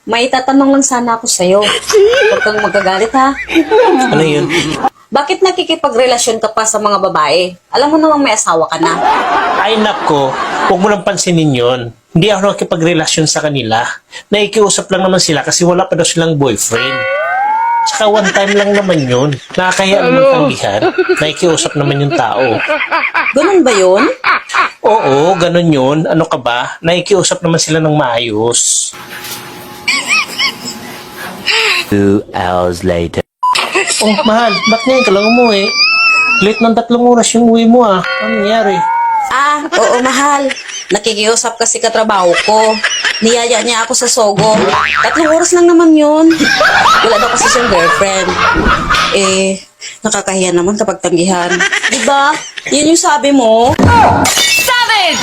May tatanong lang sana ako sa'yo. Huwag kang magagalit ha. Ano yun? Bakit nakikipagrelasyon ka pa sa mga babae? Alam mo namang may asawa ka na. Ay nako, huwag mo lang pansinin yun. Hindi ako nakikipagrelasyon sa kanila. Naikiusap lang naman sila kasi wala pa daw silang boyfriend. Tsaka one time lang naman yun. Nakakahiya naman tanggihan. Naikiusap naman yung tao. Ganun ba yun? Oo, ganun yun. Ano ka ba? Naikiusap naman sila ng maayos. 2 hours later. Oh, mahal, ba't ngayon ka lang umuwi? Late ng 3 oras yung uwi mo ah. Ano nangyari? Oo mahal. Nakikiusap kasi katrabaho ko. Niyaya niya ako sa Sogo. 3 oras lang naman yun. Wala daw kasi siyang girlfriend. Nakakahiya naman kapag tanggihan. Diba? Yan yung sabi mo. Savage!